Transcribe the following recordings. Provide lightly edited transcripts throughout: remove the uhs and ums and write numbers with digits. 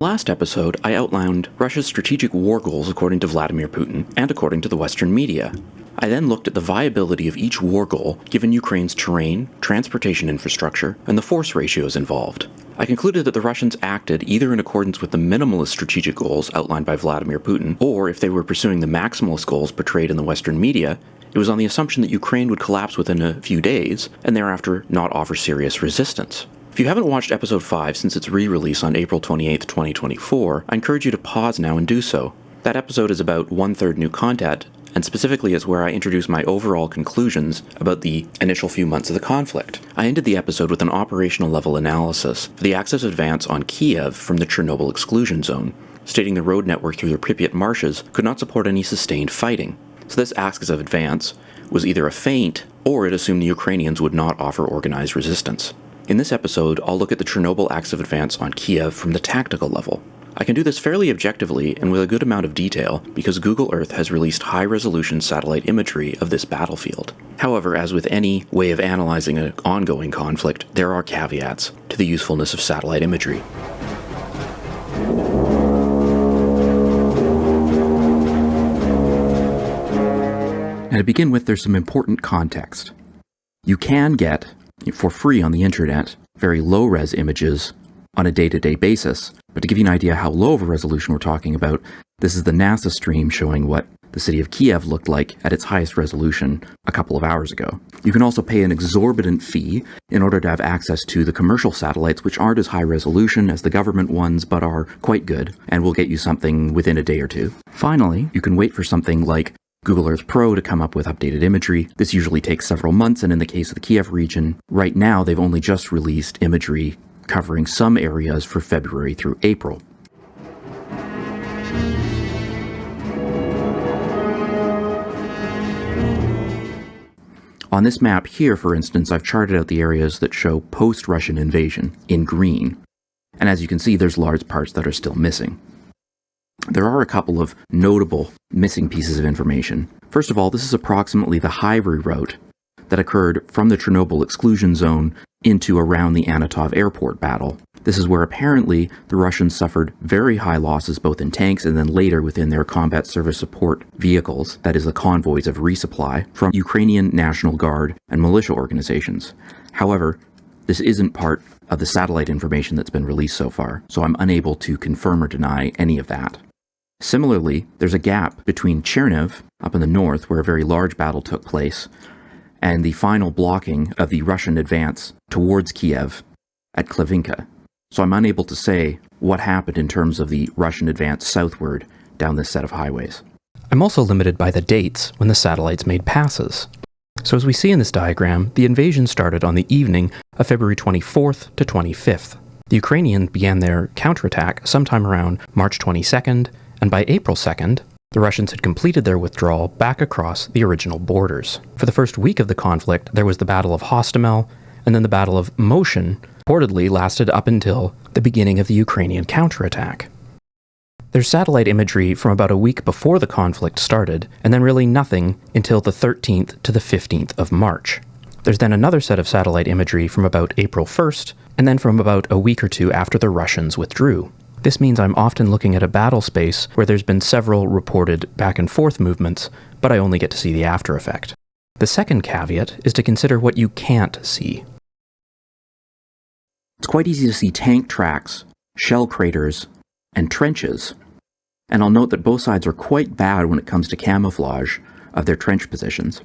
Last episode, I outlined Russia's strategic war goals according to Vladimir Putin and according to the Western media. I then looked at the viability of each war goal given Ukraine's terrain, transportation infrastructure, and the force ratios involved. I concluded that the Russians acted either in accordance with the minimalist strategic goals outlined by Vladimir Putin, or if they were pursuing the maximalist goals portrayed in the Western media, it was on the assumption that Ukraine would collapse within a few days, and thereafter not offer serious resistance. If you haven't watched episode 5 since its re-release on April 28, 2024, I encourage you to pause now and do so. That episode is about 1/3 new content, and specifically is where I introduce my overall conclusions about the initial few months of the conflict. I ended the episode with an operational level analysis for the Axis advance on Kyiv from the Chernobyl exclusion zone, stating the road network through the Pripyat marshes could not support any sustained fighting. So this axis of advance was either a feint, or it assumed the Ukrainians would not offer organized resistance. In this episode, I'll look at the Chernobyl axis of advance on Kyiv from the tactical level. I can do this fairly objectively and with a good amount of detail because Google Earth has released high-resolution satellite imagery of this battlefield. However, as with any way of analyzing an ongoing conflict, there are caveats to the usefulness of satellite imagery. And to begin with, there's some important context. You can get, for free on the internet, very low-res images on a day-to-day basis. But to give you an idea how low of a resolution we're talking about, this is the NASA stream showing what the city of Kyiv looked like at its highest resolution a couple of hours ago. You can also pay an exorbitant fee in order to have access to the commercial satellites, which aren't as high resolution as the government ones, but are quite good, and will get you something within a day or two. Finally, you can wait for something like Google Earth Pro to come up with updated imagery. This usually takes several months, and in the case of the Kyiv region, right now they've only just released imagery covering some areas for February through April. On this map here, for instance, I've charted out the areas that show post-Russian invasion in green. And as you can see, there's large parts that are still missing. There are a couple of notable missing pieces of information. First of all, this is approximately the highway route that occurred from the Chernobyl exclusion zone into around the Antonov airport battle. This is where apparently the Russians suffered very high losses both in tanks and then later within their combat service support vehicles, that is the convoys of resupply, from Ukrainian National Guard and militia organizations. However, this isn't part of the satellite information that's been released so far, so I'm unable to confirm or deny any of that. Similarly, there's a gap between Cherniv, up in the north, where a very large battle took place, and the final blocking of the Russian advance towards Kyiv at Klavinka. So I'm unable to say what happened in terms of the Russian advance southward down this set of highways. I'm also limited by the dates when the satellites made passes. So as we see in this diagram, the invasion started on the evening of February 24th to 25th. The Ukrainians began their counterattack sometime around March 22nd, and by April 2nd, the Russians had completed their withdrawal back across the original borders. For the first week of the conflict, there was the Battle of Hostomel, and then the Battle of Motion reportedly lasted up until the beginning of the Ukrainian counterattack. There's satellite imagery from about a week before the conflict started, and then really nothing until the 13th to the 15th of March. There's then another set of satellite imagery from about April 1st, and then from about a week or two after the Russians withdrew. This means I'm often looking at a battle space where there's been several reported back and forth movements, but I only get to see the after effect. The second caveat is to consider what you can't see. It's quite easy to see tank tracks, shell craters, and trenches. And I'll note that both sides are quite bad when it comes to camouflage of their trench positions.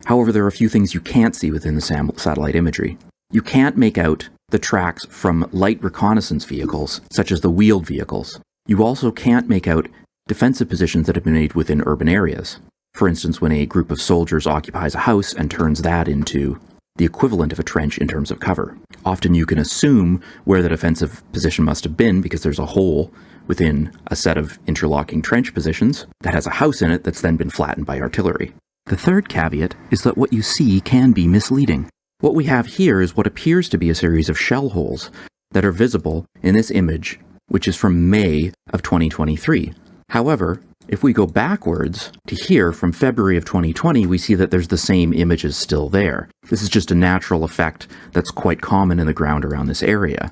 However, there are a few things you can't see within the satellite imagery. You can't make out the tracks from light reconnaissance vehicles, such as the wheeled vehicles. You also can't make out defensive positions that have been made within urban areas. For instance, when a group of soldiers occupies a house and turns that into the equivalent of a trench in terms of cover. Often you can assume where the defensive position must have been because there's a hole within a set of interlocking trench positions that has a house in it that's then been flattened by artillery. The third caveat is that what you see can be misleading. What we have here is what appears to be a series of shell holes that are visible in this image, which is from May of 2023. However, if we go backwards to here from February of 2020, we see that there's the same images still there. This is just a natural effect that's quite common in the ground around this area.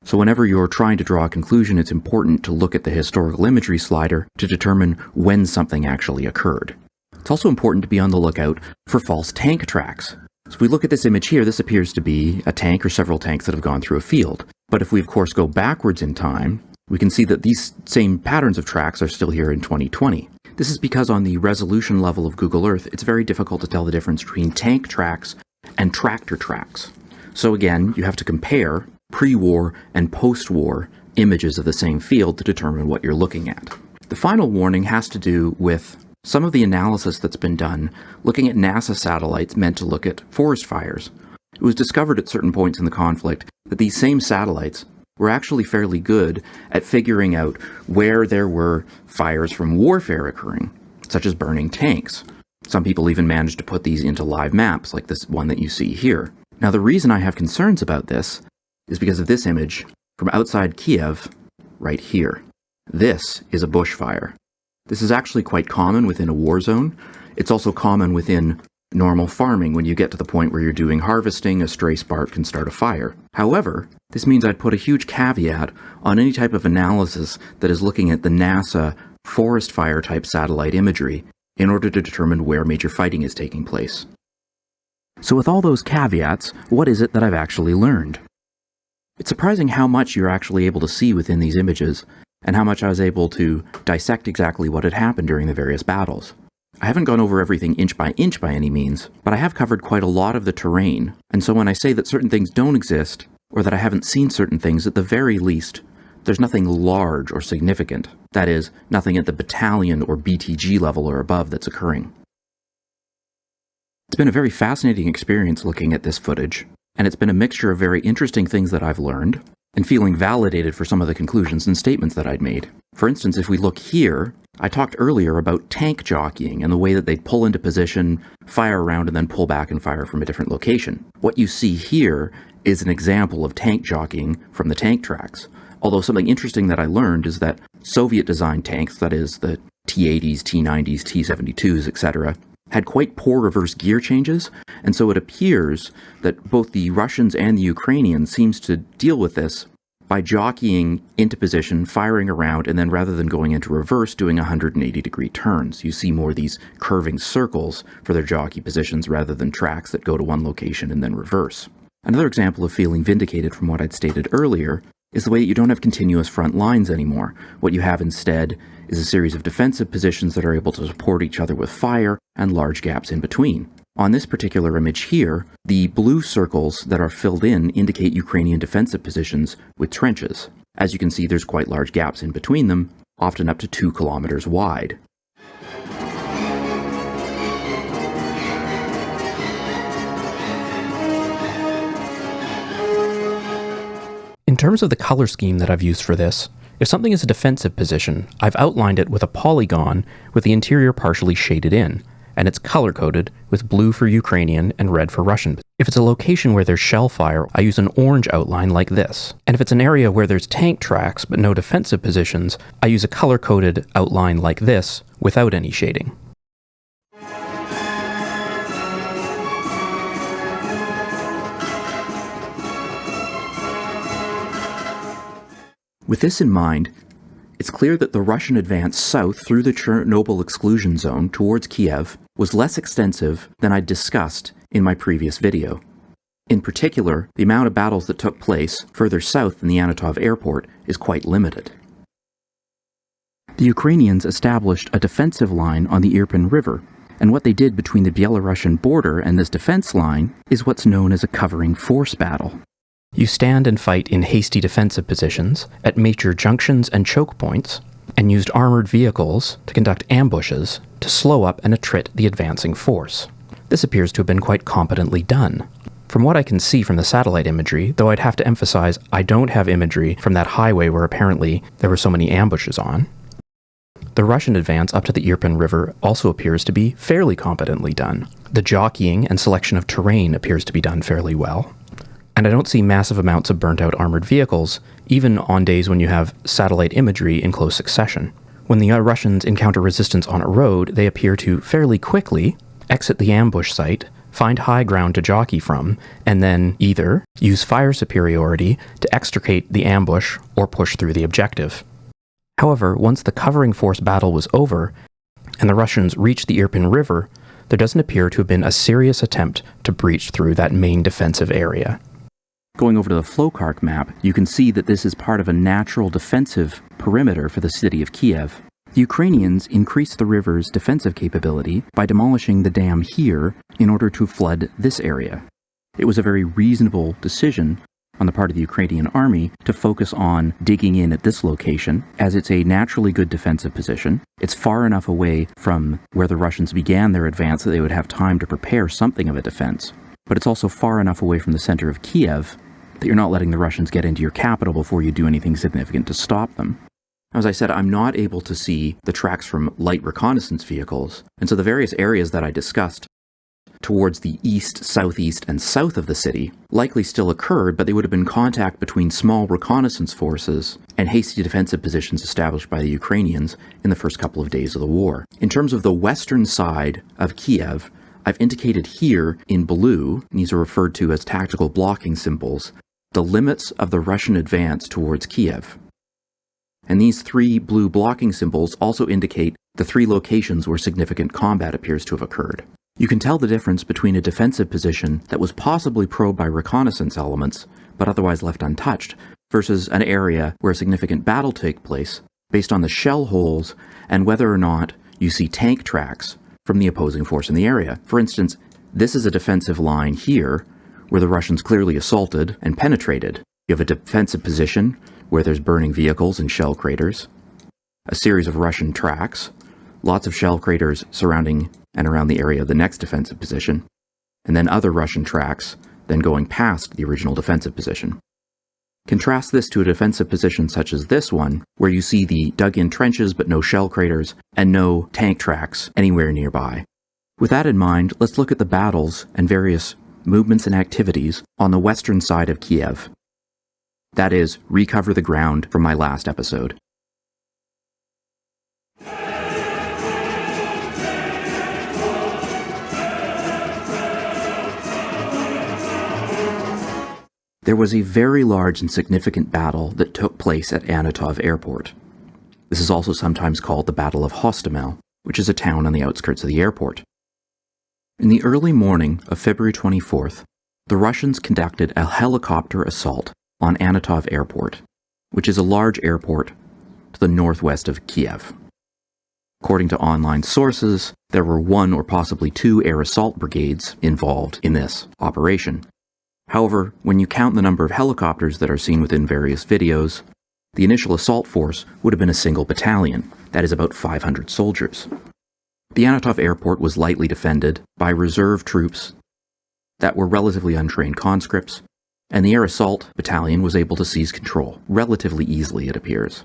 So whenever you're trying to draw a conclusion, it's important to look at the historical imagery slider to determine when something actually occurred. It's also important to be on the lookout for false tank tracks. So if we look at this image here, this appears to be a tank or several tanks that have gone through a field. But if we, of course, go backwards in time, we can see that these same patterns of tracks are still here in 2020. This is because on the resolution level of Google Earth, it's very difficult to tell the difference between tank tracks and tractor tracks. So again, you have to compare pre-war and post-war images of the same field to determine what you're looking at. The final warning has to do with some of the analysis that's been done looking at NASA satellites meant to look at forest fires. It was discovered at certain points in the conflict that these same satellites were actually fairly good at figuring out where there were fires from warfare occurring, such as burning tanks. Some people even managed to put these into live maps, like this one that you see here. Now, the reason I have concerns about this is because of this image from outside Kyiv, right here. This is a bushfire. This is actually quite common within a war zone. It's also common within normal farming. When you get to the point where you're doing harvesting, a stray spark can start a fire. However, this means I'd put a huge caveat on any type of analysis that is looking at the NASA forest fire type satellite imagery in order to determine where major fighting is taking place. So with all those caveats, what is it that I've actually learned? It's surprising how much you're actually able to see within these images, and how much I was able to dissect exactly what had happened during the various battles. I haven't gone over everything inch by any means, but I have covered quite a lot of the terrain, and so when I say that certain things don't exist, or that I haven't seen certain things, at the very least, there's nothing large or significant. That is, nothing at the battalion or BTG level or above that's occurring. It's been a very fascinating experience looking at this footage, and it's been a mixture of very interesting things that I've learned, and feeling validated for some of the conclusions and statements that I'd made. For instance, if we look here, I talked earlier about tank jockeying and the way that they'd pull into position, fire around, and then pull back and fire from a different location. What you see here is an example of tank jockeying from the tank tracks. Although something interesting that I learned is that Soviet-designed tanks, that is the T-80s, T-90s, T-72s, etc., had quite poor reverse gear changes, and so it appears that both the Russians and the Ukrainians seems to deal with this by jockeying into position, firing around, and then rather than going into reverse, doing 180-degree turns. You see more of these curving circles for their jockey positions rather than tracks that go to one location and then reverse. Another example of feeling vindicated from what I'd stated earlier is the way that you don't have continuous front lines anymore. What you have instead is a series of defensive positions that are able to support each other with fire and large gaps in between. On this particular image here, the blue circles that are filled in indicate Ukrainian defensive positions with trenches. As you can see, there's quite large gaps in between them, often up to 2 kilometers wide. In terms of the color scheme that I've used for this, if something is a defensive position, I've outlined it with a polygon with the interior partially shaded in, and it's color-coded with blue for Ukrainian and red for Russian. If it's a location where there's shell fire, I use an orange outline like this. And if it's an area where there's tank tracks but no defensive positions, I use a color-coded outline like this without any shading. With this in mind, it's clear that the Russian advance south through the Chernobyl exclusion zone towards Kiev was less extensive than I'd discussed in my previous video. In particular, the amount of battles that took place further south than the Antonov airport is quite limited. The Ukrainians established a defensive line on the Irpin River, and what they did between the Belarusian border and this defense line is what's known as a covering force battle. You stand and fight in hasty defensive positions at major junctions and choke points, and used armored vehicles to conduct ambushes to slow up and attrit the advancing force. This appears to have been quite competently done. From what I can see from the satellite imagery, though I'd have to emphasize I don't have imagery from that highway where apparently there were so many ambushes on, the Russian advance up to the Irpin River also appears to be fairly competently done. The jockeying and selection of terrain appears to be done fairly well. And I don't see massive amounts of burnt-out armored vehicles, even on days when you have satellite imagery in close succession. When the Russians encounter resistance on a road, they appear to fairly quickly exit the ambush site, find high ground to jockey from, and then either use fire superiority to extricate the ambush or push through the objective. However, once the covering force battle was over, and the Russians reached the Irpin River, there doesn't appear to have been a serious attempt to breach through that main defensive area. Going over to the Flokark map, you can see that this is part of a natural defensive perimeter for the city of Kyiv. The Ukrainians increased the river's defensive capability by demolishing the dam here in order to flood this area. It was a very reasonable decision on the part of the Ukrainian army to focus on digging in at this location, as it's a naturally good defensive position. It's far enough away from where the Russians began their advance that they would have time to prepare something of a defense. But it's also far enough away from the center of Kyiv that you're not letting the Russians get into your capital before you do anything significant to stop them. As I said, I'm not able to see the tracks from light reconnaissance vehicles, and so the various areas that I discussed towards the east, southeast, and south of the city likely still occurred, but they would have been contact between small reconnaissance forces and hasty defensive positions established by the Ukrainians in the first couple of days of the war. In terms of the western side of Kyiv, I've indicated here in blue, and these are referred to as tactical blocking symbols, the limits of the Russian advance towards Kyiv. And these three blue blocking symbols also indicate the three locations where significant combat appears to have occurred. You can tell the difference between a defensive position that was possibly probed by reconnaissance elements, but otherwise left untouched, versus an area where a significant battle took place based on the shell holes and whether or not you see tank tracks from the opposing force in the area. For instance, this is a defensive line here, where the Russians clearly assaulted and penetrated. You have a defensive position where there's burning vehicles and shell craters, a series of Russian tracks, lots of shell craters surrounding and around the area of the next defensive position, and then other Russian tracks then going past the original defensive position. Contrast this to a defensive position such as this one, where you see the dug-in trenches but no shell craters and no tank tracks anywhere nearby. With that in mind, let's look at the battles and various movements and activities on the western side of Kyiv. That is, recover the ground from my last episode. There was a very large and significant battle that took place at Antonov Airport. This is also sometimes called the Battle of Hostomel, which is a town on the outskirts of the airport. In the early morning of February 24th, the Russians conducted a helicopter assault on Antonov Airport, which is a large airport to the northwest of Kyiv. According to online sources, there were 1 or possibly 2 air assault brigades involved in this operation. However, when you count the number of helicopters that are seen within various videos, the initial assault force would have been a single battalion, that is about 500 soldiers. The Antonov airport was lightly defended by reserve troops that were relatively untrained conscripts, and the air assault battalion was able to seize control relatively easily, it appears.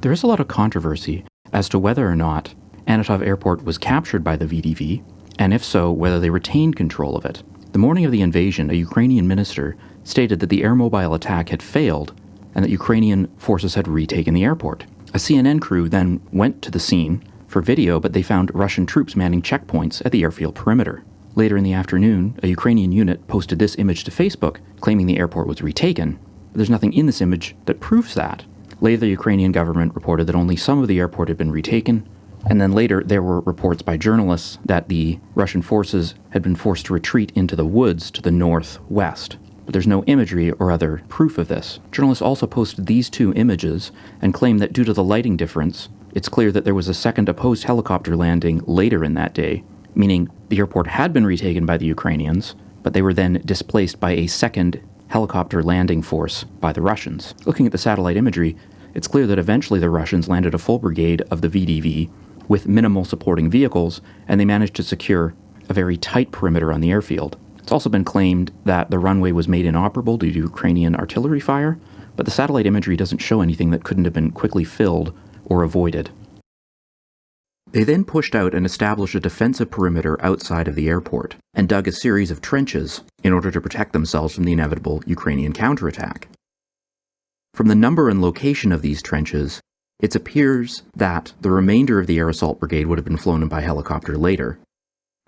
There is a lot of controversy as to whether or not Antonov airport was captured by the VDV, and if so, whether they retained control of it. The morning of the invasion, a Ukrainian minister stated that the air mobile attack had failed and that Ukrainian forces had retaken the airport. A CNN crew then went to the scene for video, but they found Russian troops manning checkpoints at the airfield perimeter. Later in the afternoon, a Ukrainian unit posted this image to Facebook, claiming the airport was retaken. But there's nothing in this image that proves that. Later, the Ukrainian government reported that only some of the airport had been retaken, and then later there were reports by journalists that the Russian forces had been forced to retreat into the woods to the northwest. But there's no imagery or other proof of this. Journalists also posted these 2 images and claimed that due to the lighting difference, it's clear that there was a second opposed helicopter landing later in that day, meaning the airport had been retaken by the Ukrainians, but they were then displaced by a second helicopter landing force by the Russians. Looking at the satellite imagery, it's clear that eventually the Russians landed a full brigade of the VDV with minimal supporting vehicles, and they managed to secure a very tight perimeter on the airfield. It's also been claimed that the runway was made inoperable due to Ukrainian artillery fire, but the satellite imagery doesn't show anything that couldn't have been quickly filled or avoided. They then pushed out and established a defensive perimeter outside of the airport, and dug a series of trenches in order to protect themselves from the inevitable Ukrainian counterattack. From the number and location of these trenches, it appears that the remainder of the air assault brigade would have been flown in by helicopter later.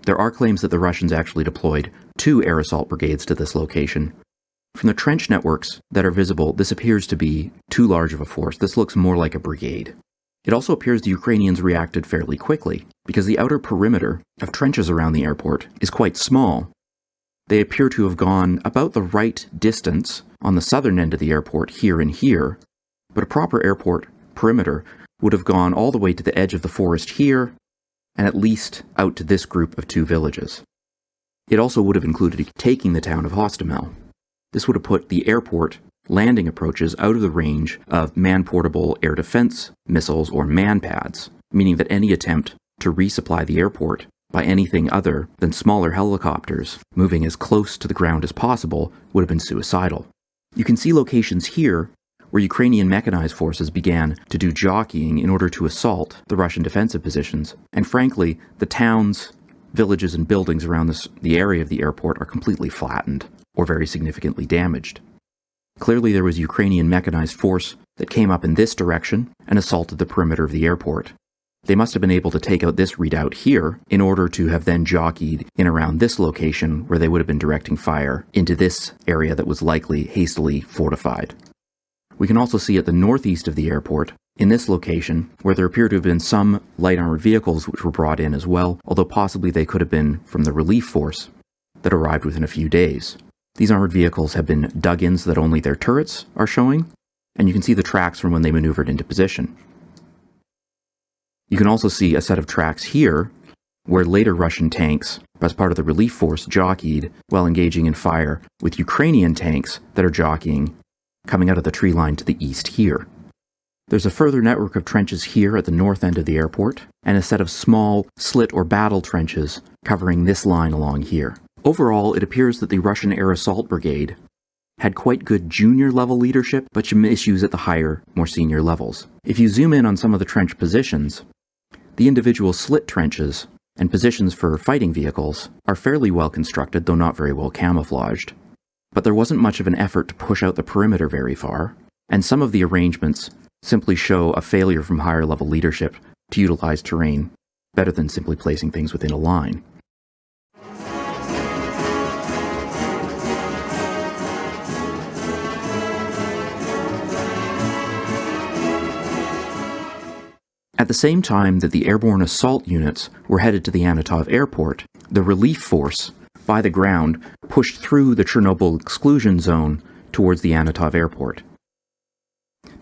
There are claims that the Russians actually deployed 2 air assault brigades to this location. From the trench networks that are visible, this appears to be too large of a force. This looks more like a brigade. It also appears the Ukrainians reacted fairly quickly, because the outer perimeter of trenches around the airport is quite small. They appear to have gone about the right distance on the southern end of the airport here and here, but a proper airport perimeter would have gone all the way to the edge of the forest here, and at least out to this group of 2 villages. It also would have included taking the town of Hostomel. This would have put the airport landing approaches out of the range of man-portable air defense missiles or man-pads, meaning that any attempt to resupply the airport by anything other than smaller helicopters moving as close to the ground as possible would have been suicidal. You can see locations here where Ukrainian mechanized forces began to do jockeying in order to assault the Russian defensive positions, and frankly, the towns, villages, and buildings around the area of the airport are completely flattened or very significantly damaged. Clearly there was Ukrainian mechanized force that came up in this direction and assaulted the perimeter of the airport. They must have been able to take out this redoubt here in order to have then jockeyed in around this location where they would have been directing fire into this area that was likely hastily fortified. We can also see at the northeast of the airport, in this location, where there appear to have been some light armored vehicles which were brought in as well, although possibly they could have been from the relief force that arrived within a few days. These armored vehicles have been dug in so that only their turrets are showing, and you can see the tracks from when they maneuvered into position. You can also see a set of tracks here, where later Russian tanks, as part of the relief force, jockeyed while engaging in fire with Ukrainian tanks that are jockeying, coming out of the tree line to the east here. There's a further network of trenches here at the north end of the airport, and a set of small slit or battle trenches covering this line along here. Overall, it appears that the Russian Air Assault Brigade had quite good junior level leadership, but some issues at the higher, more senior levels. If you zoom in on some of the trench positions, the individual slit trenches and positions for fighting vehicles are fairly well constructed, though not very well camouflaged. But there wasn't much of an effort to push out the perimeter very far, and some of the arrangements simply show a failure from higher level leadership to utilize terrain better than simply placing things within a line. At the same time that the airborne assault units were headed to the Antonov airport, the relief force, by the ground, pushed through the Chernobyl exclusion zone towards the Antonov airport.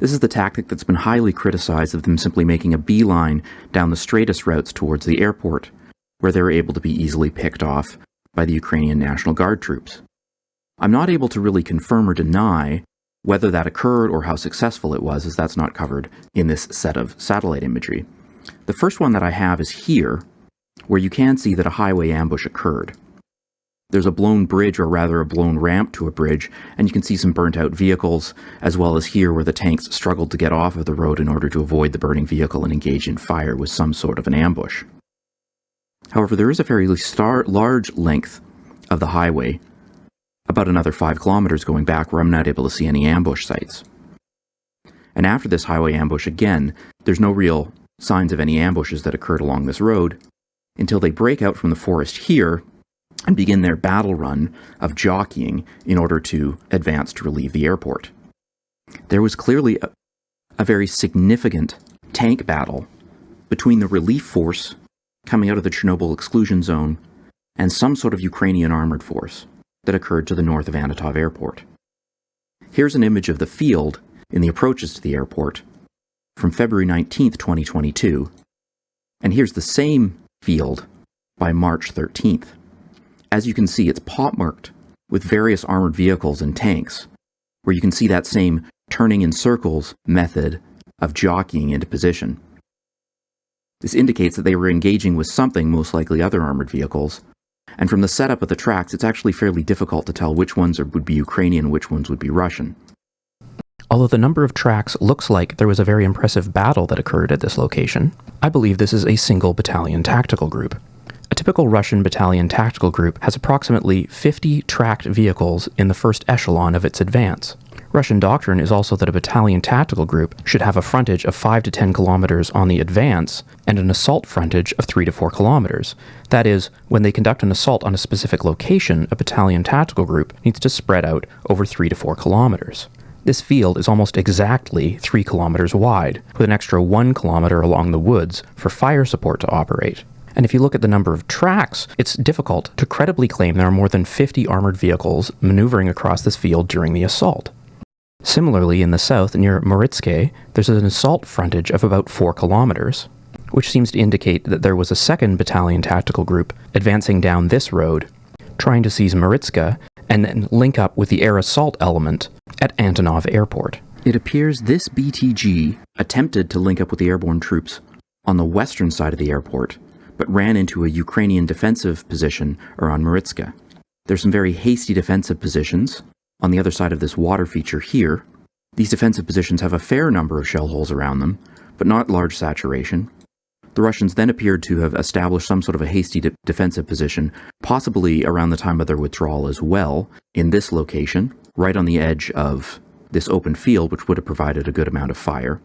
This is the tactic that's been highly criticized of them simply making a beeline down the straightest routes towards the airport, where they were able to be easily picked off by the Ukrainian National Guard troops. I'm not able to really confirm or deny whether that occurred or how successful it was, as that's not covered in this set of satellite imagery. The first one that I have is here, where you can see that a highway ambush occurred. There's a blown bridge, or rather a blown ramp to a bridge, and you can see some burnt out vehicles, as well as here where the tanks struggled to get off of the road in order to avoid the burning vehicle and engage in fire with some sort of an ambush. However, there is a fairly large length of the highway, about another 5 kilometers going back, where I'm not able to see any ambush sites. And after this highway ambush, again, there's no real signs of any ambushes that occurred along this road until they break out from the forest here and begin their battle run of jockeying in order to advance to relieve the airport. There was clearly a very significant tank battle between the relief force coming out of the Chernobyl exclusion zone and some sort of Ukrainian armored force that occurred to the north of Antonov Airport. Here's an image of the field in the approaches to the airport from February 19th, 2022, and here's the same field by March 13th. As you can see, it's pot-marked with various armored vehicles and tanks, where you can see that same turning in circles method of jockeying into position. This indicates that they were engaging with something, most likely other armored vehicles, and from the setup of the tracks, it's actually fairly difficult to tell which ones would be Ukrainian and which ones would be Russian. Although the number of tracks looks like there was a very impressive battle that occurred at this location, I believe this is a single battalion tactical group. A typical Russian battalion tactical group has approximately 50 tracked vehicles in the first echelon of its advance. Russian doctrine is also that a battalion tactical group should have a frontage of 5 to 10 kilometers on the advance and an assault frontage of 3 to 4 kilometers. That is, when they conduct an assault on a specific location, a battalion tactical group needs to spread out over 3 to 4 kilometers. This field is almost exactly 3 kilometers wide, with an extra 1 kilometer along the woods for fire support to operate. And if you look at the number of tracks, it's difficult to credibly claim there are more than 50 armored vehicles maneuvering across this field during the assault. Similarly, in the south, near Moritske, there's an assault frontage of about 4 kilometers, which seems to indicate that there was a second battalion tactical group advancing down this road, trying to seize Moritska and then link up with the air assault element at Antonov Airport. It appears this BTG attempted to link up with the airborne troops on the western side of the airport, but ran into a Ukrainian defensive position around Moritska. There's some very hasty defensive positions on the other side of this water feature here. These defensive positions have a fair number of shell holes around them, but not large saturation. The Russians then appeared to have established some sort of a hasty defensive position, possibly around the time of their withdrawal as well, in this location, right on the edge of this open field, which would have provided a good amount of fire.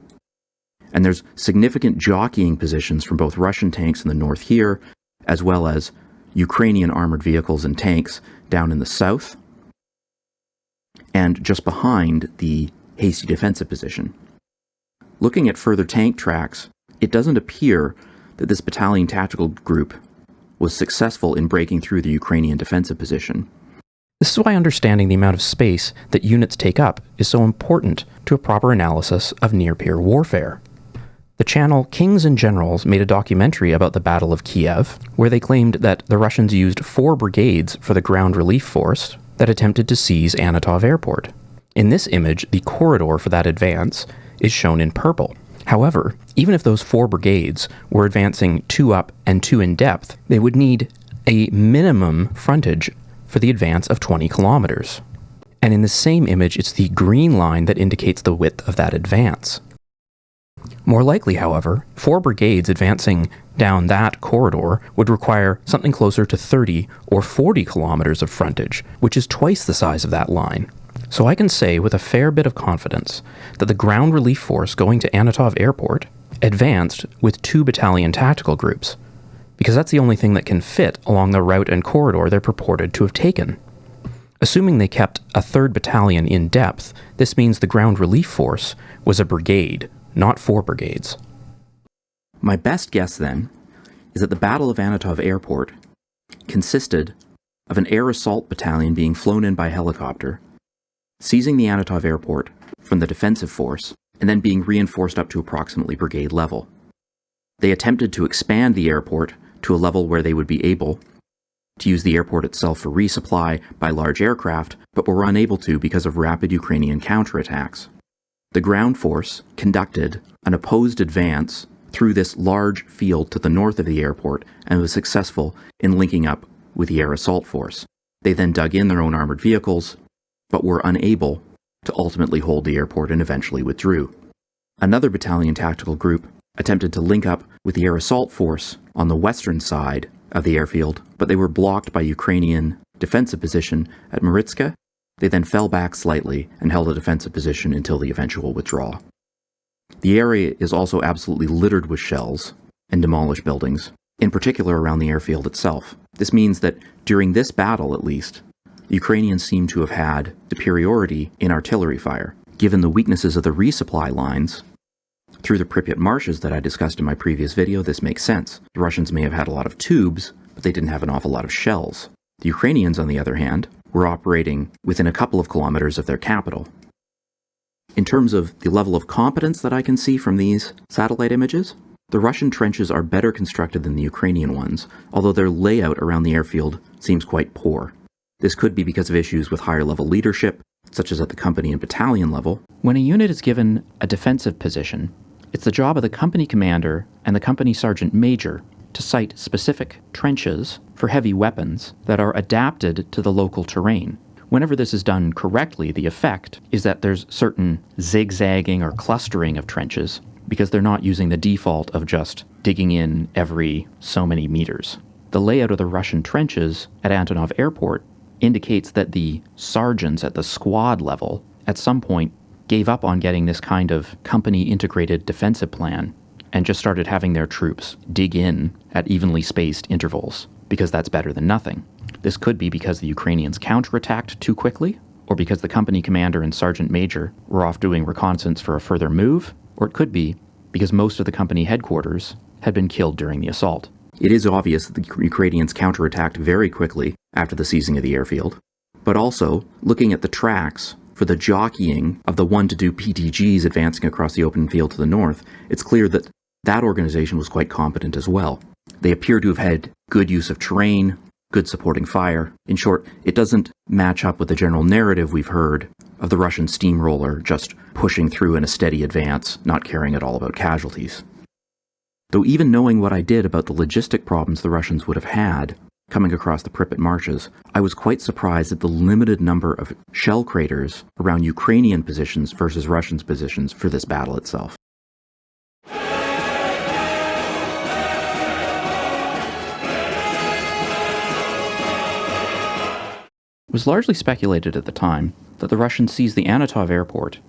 And there's significant jockeying positions from both Russian tanks in the north here, as well as Ukrainian armored vehicles and tanks down in the south, and just behind the hasty defensive position. Looking at further tank tracks, it doesn't appear that this battalion tactical group was successful in breaking through the Ukrainian defensive position. This is why understanding the amount of space that units take up is so important to a proper analysis of near-peer warfare. The channel Kings and Generals made a documentary about the Battle of Kyiv, where they claimed that the Russians used 4 brigades for the ground relief force that attempted to seize Antonov Airport. In this image, the corridor for that advance is shown in purple. However, even if those 4 brigades were advancing 2 up and 2 in depth, they would need a minimum frontage for the advance of 20 kilometers. And in the same image, it's the green line that indicates the width of that advance. More likely, however, 4 brigades advancing down that corridor would require something closer to 30 or 40 kilometers of frontage, which is twice the size of that line. So I can say with a fair bit of confidence that the ground relief force going to Antonov Airport advanced with 2 battalion tactical groups, because that's the only thing that can fit along the route and corridor they're purported to have taken. Assuming they kept a 3rd battalion in depth, this means the ground relief force was a brigade, not 4 brigades. My best guess, then, is that the Battle of Antonov Airport consisted of an air assault battalion being flown in by helicopter, seizing the Antonov Airport from the defensive force, and then being reinforced up to approximately brigade level. They attempted to expand the airport to a level where they would be able to use the airport itself for resupply by large aircraft, but were unable to because of rapid Ukrainian counterattacks. The ground force conducted an opposed advance through this large field to the north of the airport and was successful in linking up with the air assault force. They then dug in their own armored vehicles, but were unable to ultimately hold the airport and eventually withdrew. Another battalion tactical group attempted to link up with the air assault force on the western side of the airfield, but they were blocked by Ukrainian defensive position at Moritska. They then fell back slightly and held a defensive position until the eventual withdrawal. The area is also absolutely littered with shells and demolished buildings, in particular around the airfield itself. This means that during this battle, at least, the Ukrainians seem to have had superiority in artillery fire. Given the weaknesses of the resupply lines through the Pripyat marshes that I discussed in my previous video, this makes sense. The Russians may have had a lot of tubes, but they didn't have an awful lot of shells. The Ukrainians, on the other hand, were operating within a couple of kilometers of their capital. In terms of the level of competence that I can see from these satellite images, the Russian trenches are better constructed than the Ukrainian ones, although their layout around the airfield seems quite poor. This could be because of issues with higher level leadership, such as at the company and battalion level. When a unit is given a defensive position, it's the job of the company commander and the company sergeant major to site specific trenches for heavy weapons that are adapted to the local terrain. Whenever this is done correctly, the effect is that there's certain zigzagging or clustering of trenches because they're not using the default of just digging in every so many meters. The layout of the Russian trenches at Antonov Airport indicates that the sergeants at the squad level at some point, gave up on getting this kind of company-integrated defensive plan and just started having their troops dig in at evenly spaced intervals, because that's better than nothing. This could be because the Ukrainians counterattacked too quickly, or because the company commander and sergeant major were off doing reconnaissance for a further move, or it could be because most of the company headquarters had been killed during the assault. It is obvious that the Ukrainians counterattacked very quickly after the seizing of the airfield, but also, looking at the tracks for the jockeying of the 1-2 PTGs advancing across the open field to the north, it's clear that that organization was quite competent as well. They appear to have had good use of terrain, good supporting fire. In short, it doesn't match up with the general narrative we've heard of the Russian steamroller just pushing through in a steady advance, not caring at all about casualties. Though even knowing what I did about the logistic problems the Russians would have had coming across the Pripyat marshes, I was quite surprised at the limited number of shell craters around Ukrainian positions versus Russian positions for this battle itself. It was largely speculated at the time that the Russians seized the Antonov airport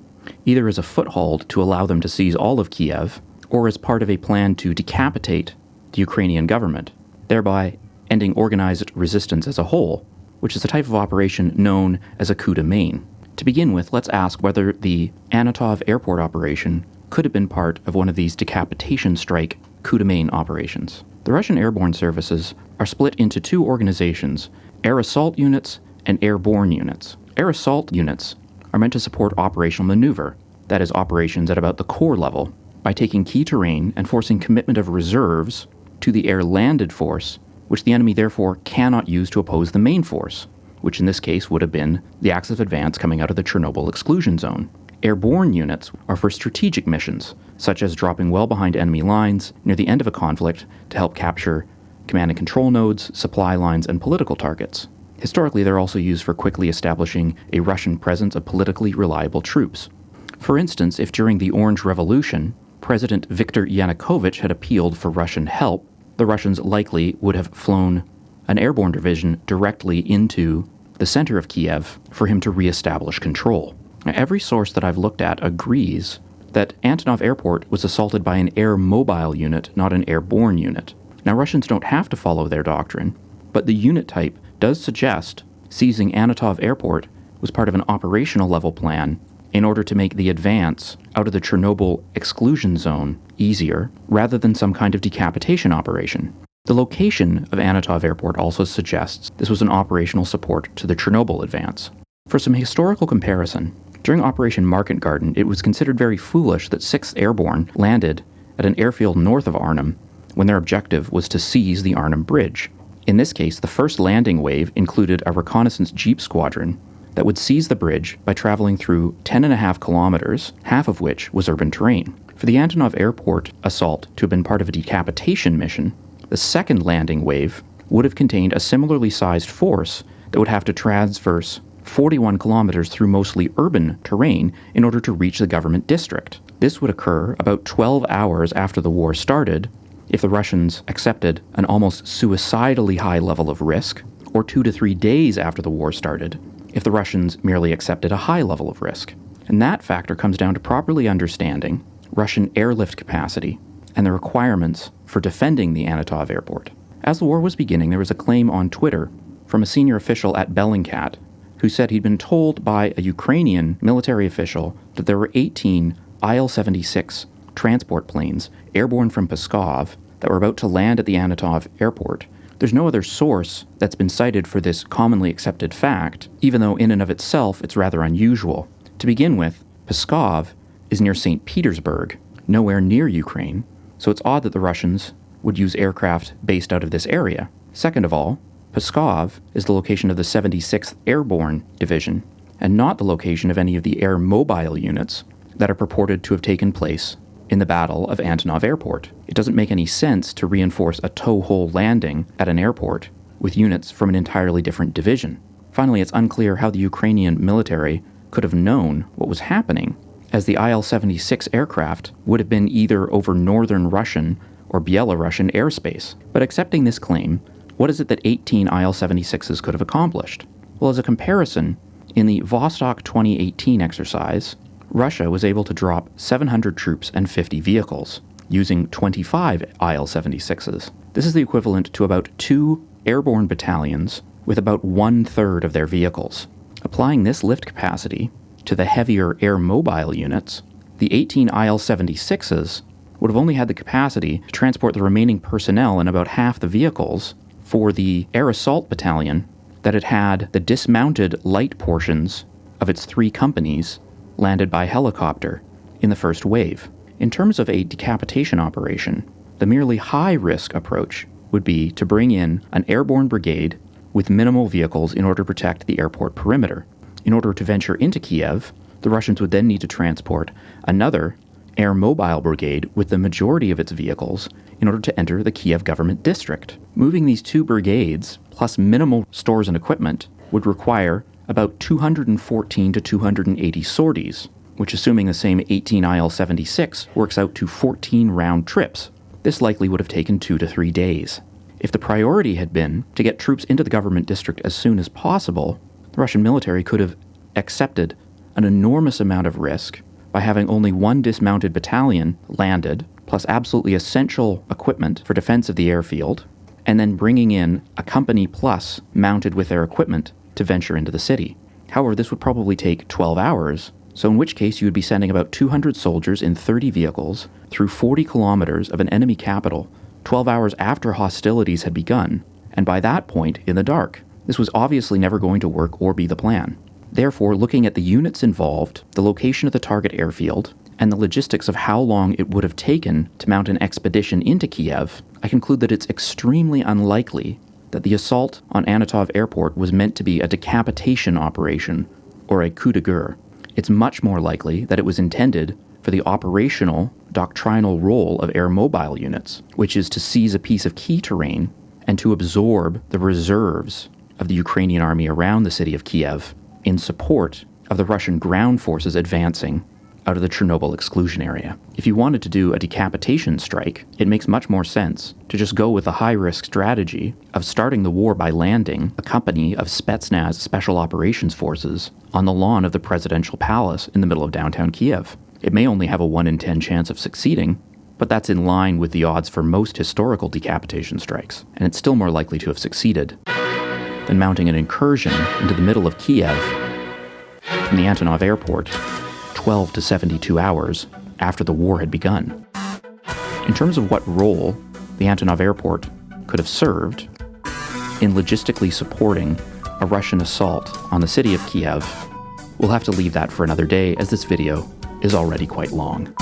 either as a foothold to allow them to seize all of Kiev, or as part of a plan to decapitate the Ukrainian government, thereby ending organized resistance as a whole, which is a type of operation known as a coup de main. To begin with, let's ask whether the Antonov airport operation could have been part of one of these decapitation strike coup de main operations. The Russian airborne services are split into two organizations, air assault units and airborne units. Air assault units are meant to support operational maneuver, that is, operations at about the corps level, by taking key terrain and forcing commitment of reserves to the air-landed force, which the enemy therefore cannot use to oppose the main force, which in this case would have been the axis of advance coming out of the Chernobyl exclusion zone. Airborne units are for strategic missions, such as dropping well behind enemy lines near the end of a conflict to help capture command and control nodes, supply lines, and political targets. Historically, they're also used for quickly establishing a Russian presence of politically reliable troops. For instance, if during the Orange Revolution, President Viktor Yanukovych had appealed for Russian help, the Russians likely would have flown an airborne division directly into the center of Kiev for him to reestablish control. Now, every source that I've looked at agrees that Antonov Airport was assaulted by an air mobile unit, not an airborne unit. Now, Russians don't have to follow their doctrine, but the unit type does suggest seizing Antonov Airport was part of an operational level plan in order to make the advance out of the Chernobyl exclusion zone easier, rather than some kind of decapitation operation. The location of Antonov Airport also suggests this was an operational support to the Chernobyl advance. For some historical comparison, during Operation Market Garden, it was considered very foolish that 6th Airborne landed at an airfield north of Arnhem when their objective was to seize the Arnhem Bridge. In this case, the first landing wave included a reconnaissance jeep squadron that would seize the bridge by traveling through 10.5 kilometers, half of which was urban terrain. For the Antonov Airport assault to have been part of a decapitation mission, the second landing wave would have contained a similarly sized force that would have to traverse 41 kilometers through mostly urban terrain in order to reach the government district. This would occur about 12 hours after the war started if the Russians accepted an almost suicidally high level of risk, or 2 to 3 days after the war started if the Russians merely accepted a high level of risk. And that factor comes down to properly understanding Russian airlift capacity and the requirements for defending the Antonov airport. As the war was beginning, there was a claim on Twitter from a senior official at Bellingcat who said he'd been told by a Ukrainian military official that there were 18 Il-76 transport planes airborne from Pskov that were about to land at the Antonov airport. There's no other source that's been cited for this commonly accepted fact, even though in and of itself it's rather unusual. To begin with, Pskov is near St. Petersburg, nowhere near Ukraine, so it's odd that the Russians would use aircraft based out of this area. Second of all, Pskov is the location of the 76th Airborne Division, and not the location of any of the air mobile units that are purported to have taken place in the Battle of Antonov Airport. It doesn't make any sense to reinforce a tow-hole landing at an airport with units from an entirely different division. Finally, it's unclear how the Ukrainian military could have known what was happening, as the Il-76 aircraft would have been either over northern Russian or Belarusian airspace. But accepting this claim, what is it that 18 Il-76s could have accomplished? Well, as a comparison, In the Vostok 2018 exercise, Russia was able to drop 700 troops and 50 vehicles, using 25 IL-76s. This is the equivalent to about 2 airborne battalions with about 1/3 of their vehicles. Applying this lift capacity to the heavier air mobile units, the 18 IL-76s would have only had the capacity to transport the remaining personnel and about half the vehicles for the air assault battalion that had the dismounted light portions of its 3 companies landed by helicopter in the first wave. In terms of a decapitation operation, the merely high-risk approach would be to bring in an airborne brigade with minimal vehicles in order to protect the airport perimeter. In order to venture into Kyiv, the Russians would then need to transport another air mobile brigade with the majority of its vehicles in order to enter the Kyiv government district. Moving these 2 brigades, plus minimal stores and equipment, would require about 214 to 280 sorties, which, assuming the same 18 IL-76, works out to 14 round trips. This likely would have taken 2 to 3 days. If the priority had been to get troops into the government district as soon as possible, the Russian military could have accepted an enormous amount of risk by having only 1 dismounted battalion landed, plus absolutely essential equipment for defense of the airfield, and then bringing in a company plus mounted with their equipment to venture into the city. However, this would probably take 12 hours, so in which case you would be sending about 200 soldiers in 30 vehicles through 40 kilometers of an enemy capital 12 hours after hostilities had begun, and by that point in the dark. This was obviously never going to work or be the plan. Therefore, looking at the units involved, the location of the target airfield, and the logistics of how long it would have taken to mount an expedition into Kyiv, I conclude that it's extremely unlikely that the assault on Antonov Airport was meant to be a decapitation operation or a coup de guerre. It's much more likely that it was intended for the operational, doctrinal role of air mobile units, which is to seize a piece of key terrain and to absorb the reserves of the Ukrainian army around the city of Kyiv in support of the Russian ground forces advancing out of the Chernobyl exclusion area. If you wanted to do a decapitation strike, it makes much more sense to just go with the high-risk strategy of starting the war by landing a company of Spetsnaz Special Operations Forces on the lawn of the presidential palace in the middle of downtown Kyiv. It may only have a 1 in 10 chance of succeeding, but that's in line with the odds for most historical decapitation strikes, and it's still more likely to have succeeded than mounting an incursion into the middle of Kyiv from the Antonov airport 12 to 72 hours after the war had begun. In terms of what role the Antonov airport could have served in logistically supporting a Russian assault on the city of Kyiv, we'll have to leave that for another day, as this video is already quite long.